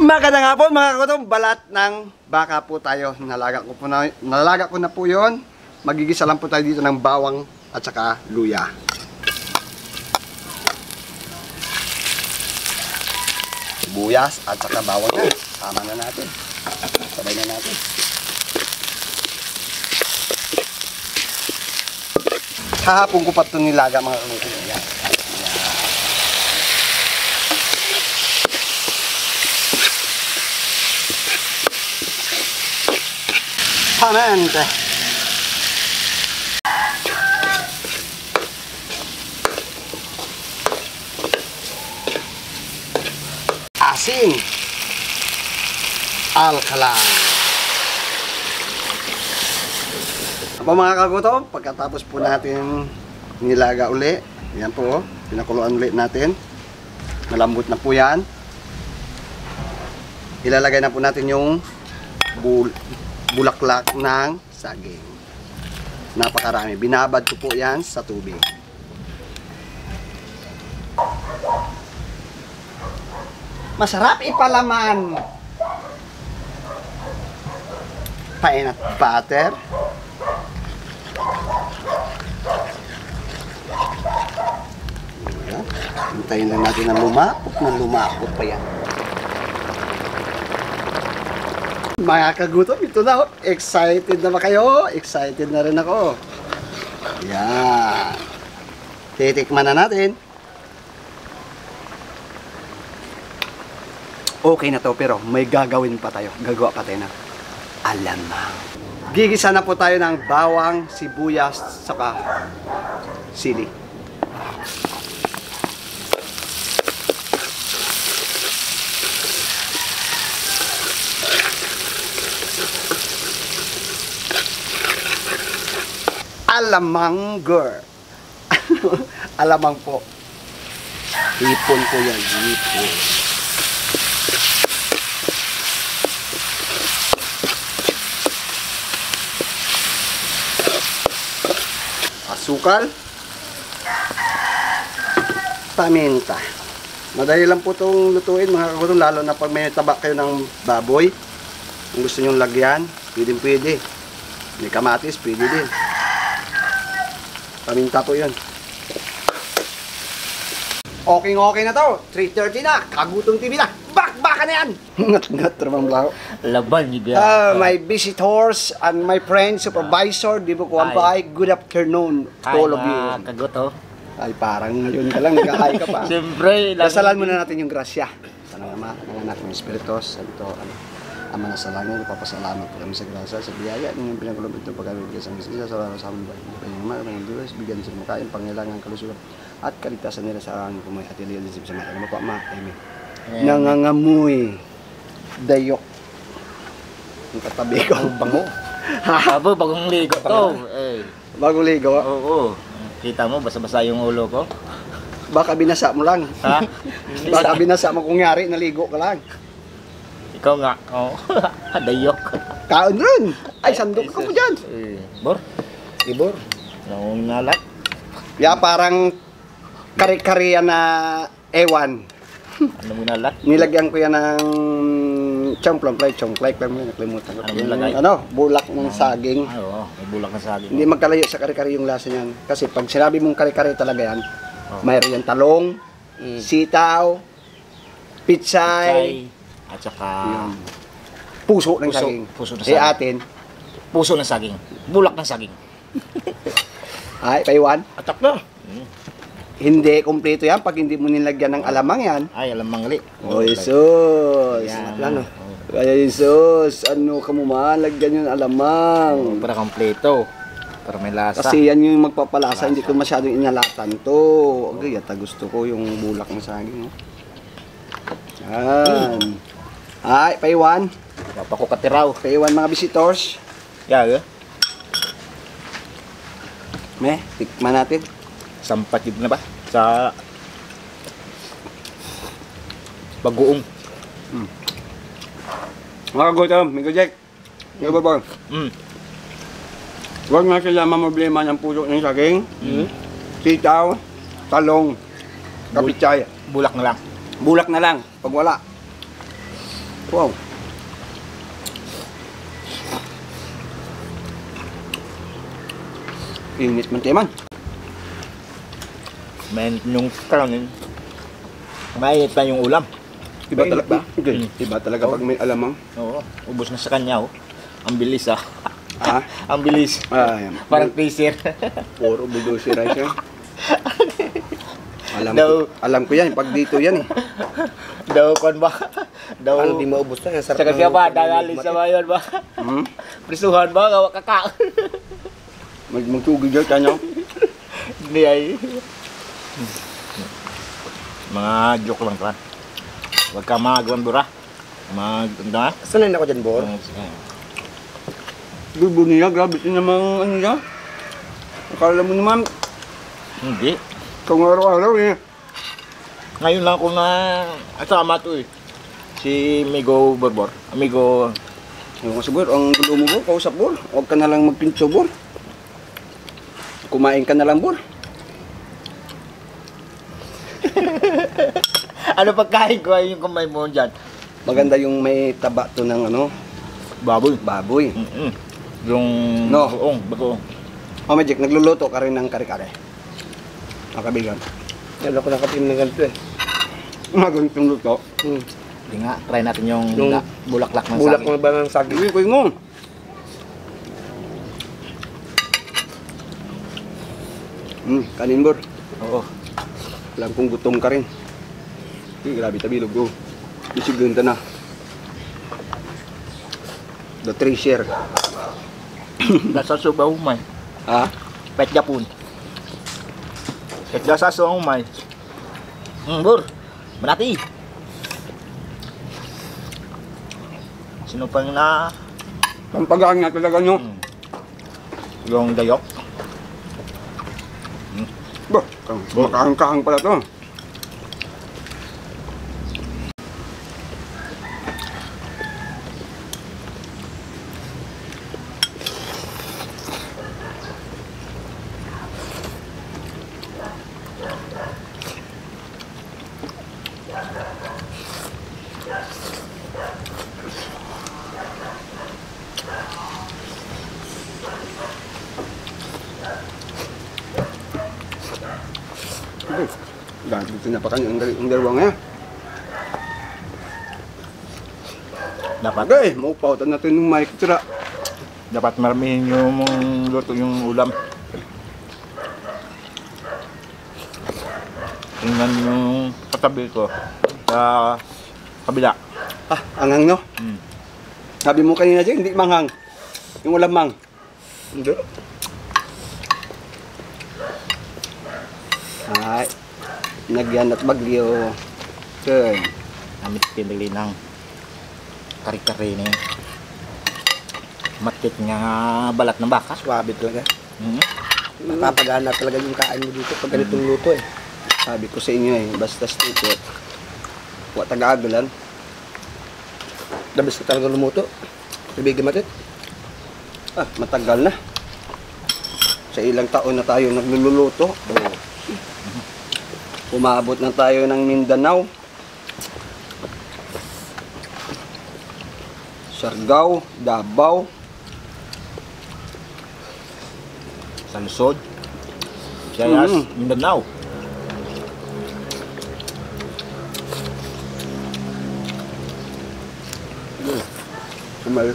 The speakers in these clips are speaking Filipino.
Magandang hapon mga kagutom, balat ng baka po tayo. Nalaga ko na po yun. Magigisa lang po tayo dito ng bawang at saka luya. Sibuyas at saka bawang na. Tama na natin. Sabay na natin. Kahapon ko pa ito nilaga mga kagutom. Yan. Pamente. Asin. Alkalang. Apa mga kagutom, pagkatapos po natin nilaga uli, yan po, pinakuluan ulit natin. Malambot na po yan. Ilalagay na po natin yung bulaklak ng saging. Napakarami. Binabad ko po yan sa tubig. Masarap ipalaman. Peanut butter. Hintayin lang natin na lumapot pa yan. Mga kagutom, ito na. Excited na ba kayo? Excited na rin ako. Yan. Titikman na natin. Okay na to, pero may gagawin pa tayo. Gagawa pa tayo na alamang. Gigisa na po tayo ng bawang, sibuyas, saka sili. Alamang girl. Alamang po. Hipon po yan. Hipon. Asukal. Paminta. Madali lang po itong lutuin mga kagutom. Lalo na pag may tabak kayo ng baboy. Kung gusto nyong lagyan, pwede. May kamatis, pwede din. Paminta po yun. Okay na to. 3:30 na. Kagutom TV na. Baka na yan. Ngat ramang lao. Laban juga. My visitors and my friends, supervisor, di ba kuhan pa ay good afternoon to all of you. Kaguto. Ay parang ngayon ka lang, nag-hi ka pa. Siyempre. Dasalan muna natin yung grasya. Sa Ama, ng anak ng Espiritos, Santo, Ama na sa langit, papasalamat po kami sa grasa, sa biyaya, ng pinagulong ito pagkabigay sa misisa, sa wala sa amin ba, ng Diyos, bigyan sa makain, pangailangan, kalusugan, at kaligtasan nila sa aming kumay, at iliyan din sa mga ano pa, Ma, Amen. Nangangamoy, dayok, ang katabi ko. Bango. Abo, bagong ligo to. Bagong ligo? Oo. Kita mo, basa-basa yung ulo ko. Baka binasa mo lang. Ha? Baka binasa mo kung yari, naligo ka lang. Ikaw nga. Oo. Dayok. Kaon rin. Ay, sandok ka po dyan. Bor? Ibor? Nangungalat? Ya, parang kari-kariya na ewan. Ano mo nalat? Nilagyan ko yan ng chongklay, nakalimutan ko. Ano nilagay? Bulak ng saging. Oo, may bulak na saging. Hindi magkalayo sa kari-kari yung lasa niyan. Kasi pag sinabi mong kari-kari talaga yan, mayroon yan talong, sitaw, pitsay, at saka puso ng saging. Puso ng saging. Atin. Puso ng saging. Bulak ng saging. Ay, paiwan. Atak na. Hindi kompleto yan pag hindi mo nilagyan ng alamang yan. Ay, alamang gali. Oh, Jesus. Yan. Kaya Jesus, ano ka mo man, lagyan yung alamang. Para kompleto. Para may lasa. Kasi yan yung magpapalasa, hindi ko masyadong inalatan to. Okay, yata gusto ko yung bulak ng saging. Yan. Ay, paiwan. Papa ko katiraw. Paiwan mga visitors. Yeah. Tikman natin. Sampat yun na ba? Sa bagoong. Mga gutom, Miko Jack. Miko Babor. Huwag nga sila mamblema ng puso ng saging, sitaw, talong, kapitsay. Bulak na lang. Bulak na lang, pag wala. Wow. Init man tayo man. Mainit yung karon. Mainit pa yung ulam. Iba Mainit talaga. ba? Okay. Iba talaga pag may alamang. Oo, ubos na sa kanya oh. Ang bilis ah. Ha? Ang bilis. Ay, Parang freezer. puro bulldozer rice yan. Daw- Alam ko yan. Pag dito yan eh. Daw kon ba? Daw Parang di maubos na. Sarap Saka ng- siya ba dagali sa bayan ba? Hmm? Prisuhan ba gawa kaka? Magtugig dyan kanyo. Hindi ay. Mga joke lang kan. Huwag ka magawang dura. Ano? Sanay na ako dyan, Bor. Gubo niya. Grabe ito namang ano niya. Akala mo naman. Hindi. Kung araw-araw eh. Ngayon lang ako na asama to eh. Si Migo Borbor. Amigo. Yung kasi bor, ang gulo mo bor, kausap bor. Huwag ka na lang magpintso bor. Kumain ka na lang bor. Ano pagkain ko ay yung kamay mo dyan? Maganda yung may taba to ng ano, Baboy. baboy. Yung No. bagoong. O Magic, nagluluto ka rin ng kare-kare. Ang kabigan. Yan ako nakatim ng ganito eh. Magandang luto. Hindi nga, try natin yung Yung bulaklak ng Bulak saging. mo ba ng saging? Hindi ko yung kanin bor. Oo. Alam kong gutom ka rin. Grabe tabilog ko. Isigunta na. The treasure. Nasa suba umay. Ha? Pet Japon. Pet jasa so umay. Bur. Manati. Sino pang na Pampagaan nga talaga nyo. yung dayok? Ba, makahang-kahang pala to. Dahil tinapakan yung dalawang ngayon. Dapat Okay, maupautan natin yung mic tira. dapat maramihin yung luto yung ulam. Tingnan yung katabi ko sa kabila. Ah, anghang no? Sabi mo kanina dyan, hindi manghang. Yung ulam mang. Hindi. Ay, nagyan at bagyo. Okay. Namit pinili ng kari-kari ni matit nga balat ng baka. Swabe talaga. Mm. Napapagana talaga yung kain mo dito pag ganitong luto eh. Sabi ko sa inyo eh, basta stupid. Huwag taga-agalan. Dabis ka talaga lumuto. Ibigay matit. Ah, matagal na. Sa ilang taon na tayo nagluluto. Umabot na tayo ng Mindanao. Siargao, Davao. Sa Luzon. Visayas, Mindanao. Kumal,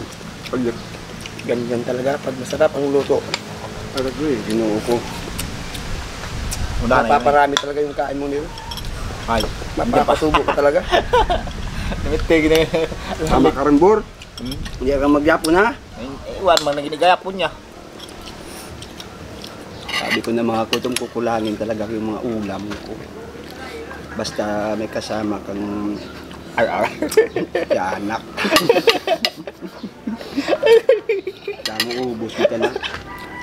pag Ganyan talaga pag masarap ang luto. ko eh, ginoo ko. Una na yun. Mapaparami talaga yung kain mo nito. Ay, Mapapasubo ka talaga. namitig na yun. Tama ka rin, Bor. Hindi ka magyapo na. Iwan man na ginigaya po niya. Sabi ko na mga kutom kukulangin talaga yung mga ulam ko. Basta may kasama kang anak. Tama ubos mo ka na.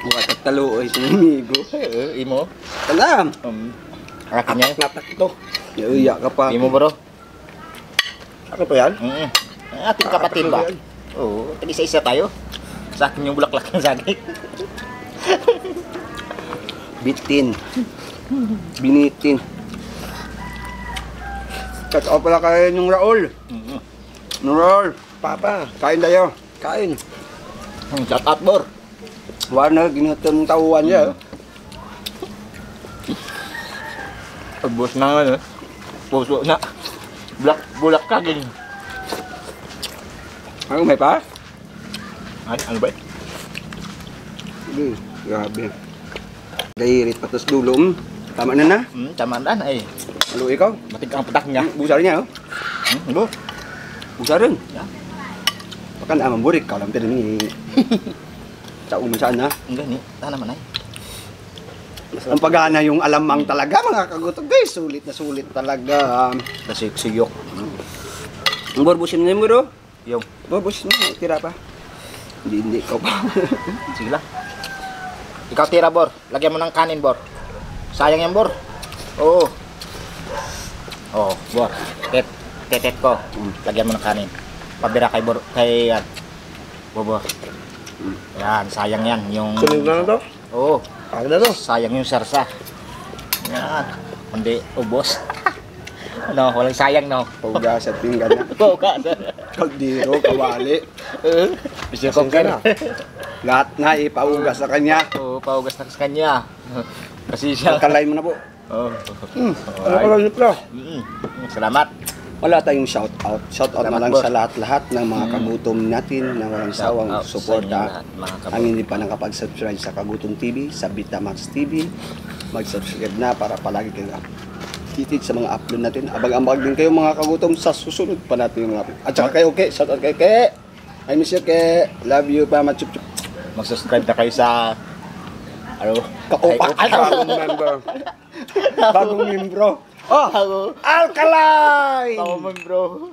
Mukha tataluoy sa amigo. Imo. Talam! Akin niya. Natak ito. Iuya ka pa. Imo bro. Ano pa yan? Ating kapatid ba? Oo, isa-isa tayo. Sa akin yung bulaklak ng saging. Bitin. Binitin. Cut off pala kayo yung Raul. Nurol, Papa, kain tayo. kain. Shout out, Bor. Warna, ginutom tauhan niya. Ubos na nga, puso na. Bulak kaging. Ano, may pa? Ay, ano ba? Grabe. Dairit patos dulo. Tama na na. Tamaan ay. Halo ikaw. Matig ang patak niya. Busar niya, oh. Ano? Busar rin. Ya. Baka naman burik ka lang din ni. Sa saan na. Enggak nih, tahan naman ay. Ang pagana yung alamang talaga mga kagutom guys. Sulit na sulit talaga. Kasi siyok. Ang borbusin na mo do. Yung, Borbusin na. Tira pa. Hindi ko pa. sige lang. Ikaw tira, Bor. Lagyan mo ng kanin, Bor. Sayang yan, Bor. Oo. Oh, Bor. Tetet ko. Lagyan mo ng kanin. Pabira kay Bor. Kay yan. Bor. Yan, sayang yan. Yung... Sunog na to? Oo. Ano na to? Sayang yung sarsa. Yan. Hindi, ubos. Ano, walang sayang, no? Pugas at pinggan na. Oo, ka. Kaldero, kawali. Bisa kong ka. Lahat na ipaugas sa kanya. Oo, paugas na sa kanya. Kasi siya... Kalay mo na po. Oh. Ano ko lang ito? Salamat. Wala tayong shout out. Shout out na Salamat, lang boss. sa lahat-lahat ng mga kagutom natin na walang sawang Shout out sa suporta. inyo lahat, mga kagutom. Ang hindi pa nakapag-subscribe sa Kagutom TV, sa Bitamax TV, mag-subscribe na para palagi kayo updated sa mga upload natin. Abang-ambag din kayo mga kagutom sa susunod pa natin yung upload. At saka kayo, Ke. Shout out kay Ke. I miss you, Ke. Love you pa, machup-chup. Mag-subscribe na kayo sa... Ano? Kaupak. Ay, Bagong member. Bagong membro. Oh! Alkalay! Tama, bro.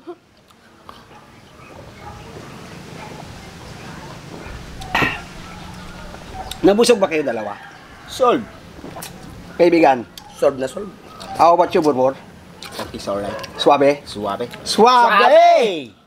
Nabusog ba kayo dalawa? Solve. Kaibigan, Solve na solve. how about you, Burbor? Okay, sorry. Suabe? Suwabe. Suabe!